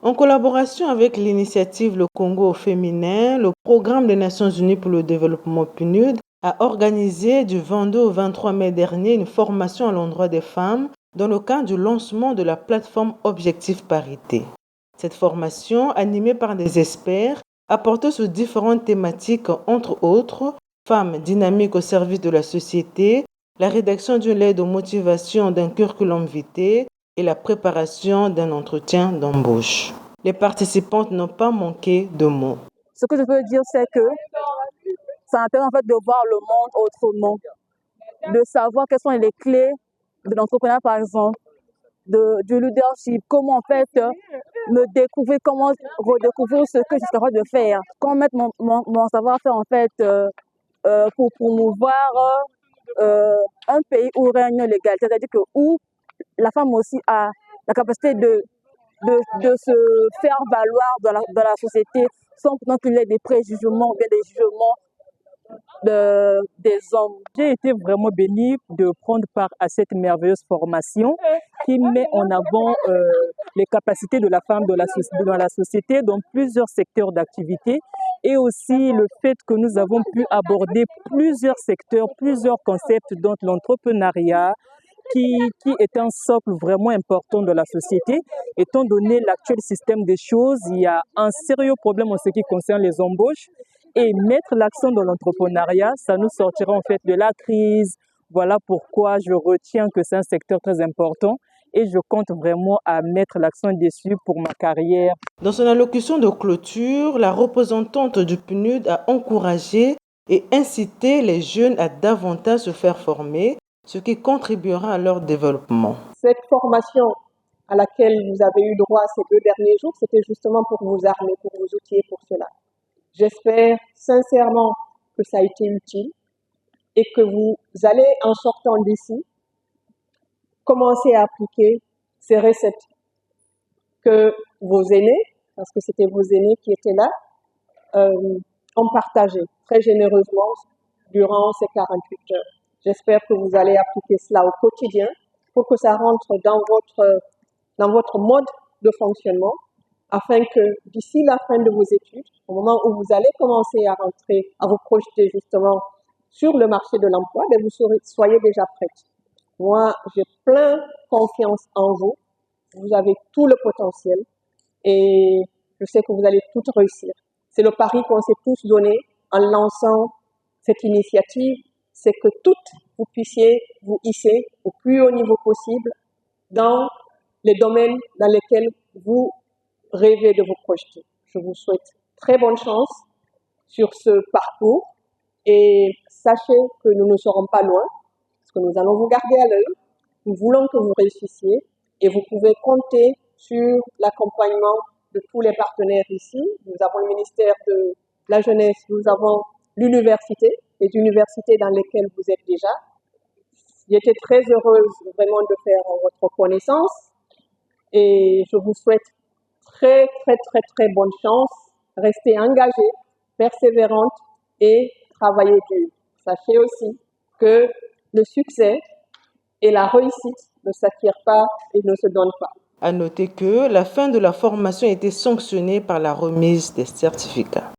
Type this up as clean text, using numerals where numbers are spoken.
En collaboration avec l'initiative Le Congo au féminin, le Programme des Nations Unies pour le développement PNUD a organisé du 22 au 23 mai dernier une formation à l'endroit des femmes dans le cadre du lancement de la plateforme Objectif Parité. Cette formation, animée par des experts, a porté sur différentes thématiques, entre autres, femmes dynamiques au service de la société, la rédaction d'une lettre de motivation d'un curriculum vitae et la préparation d'un entretien d'embauche. Les participantes n'ont pas manqué de mots. Ce que je veux dire, c'est que ça permet en fait de voir le monde autrement, de savoir quelles sont les clés de l'entrepreneuriat, par exemple, du leadership, comment en fait me découvrir, comment redécouvrir ce que je suis capable de faire, comment mettre mon savoir-faire en fait pour promouvoir un pays où règne l'égalité, c'est-à-dire que où la femme aussi a la capacité de se faire valoir dans la société sans pourtant qu'il y ait des préjugements ou bien des jugements des hommes. J'ai été vraiment bénie de prendre part à cette merveilleuse formation qui met en avant les capacités de la femme dans la société dans plusieurs secteurs d'activité et aussi le fait que nous avons pu aborder plusieurs secteurs, plusieurs concepts dont l'entrepreneuriat qui est un socle vraiment important de la société. Étant donné l'actuel système des choses, il y a un sérieux problème en ce qui concerne les embauches. Et mettre l'accent dans l'entrepreneuriat, ça nous sortira en fait de la crise. Voilà pourquoi je retiens que c'est un secteur très important et je compte vraiment à mettre l'accent dessus pour ma carrière. Dans son allocution de clôture, la représentante du PNUD a encouragé et incité les jeunes à davantage se faire former, ce qui contribuera à leur développement. Cette formation à laquelle vous avez eu droit ces 2 derniers jours, c'était justement pour vous armer, pour vous outiller pour cela. J'espère sincèrement que ça a été utile et que vous allez, en sortant d'ici, commencer à appliquer ces recettes que vos aînés, parce que c'était vos aînés qui étaient là, ont partagées très généreusement durant ces 48 heures. J'espère que vous allez appliquer cela au quotidien pour que ça rentre dans votre mode de fonctionnement, afin que d'ici la fin de vos études, au moment où vous allez commencer à rentrer, à vous projeter justement sur le marché de l'emploi, vous soyez déjà prête. Moi, j'ai plein confiance en vous. Vous avez tout le potentiel et je sais que vous allez tout réussir. C'est le pari qu'on s'est tous donné en lançant cette initiative, c'est que toutes vous puissiez vous hisser au plus haut niveau possible dans les domaines dans lesquels vous rêvez de vous projeter. Je vous souhaite très bonne chance sur ce parcours et sachez que nous ne serons pas loin, parce que nous allons vous garder à l'œil. Nous voulons que vous réussissiez et vous pouvez compter sur l'accompagnement de tous les partenaires ici. Nous avons le ministère de la Jeunesse, nous avons l'université, les universités dans lesquelles vous êtes déjà. J'étais très heureuse vraiment de faire votre connaissance et je vous souhaite très bonne chance. Restez engagée, persévérante et travaillez dur. Sachez aussi que le succès et la réussite ne s'acquièrent pas et ne se donnent pas. À noter que la fin de la formation a été sanctionnée par la remise des certificats.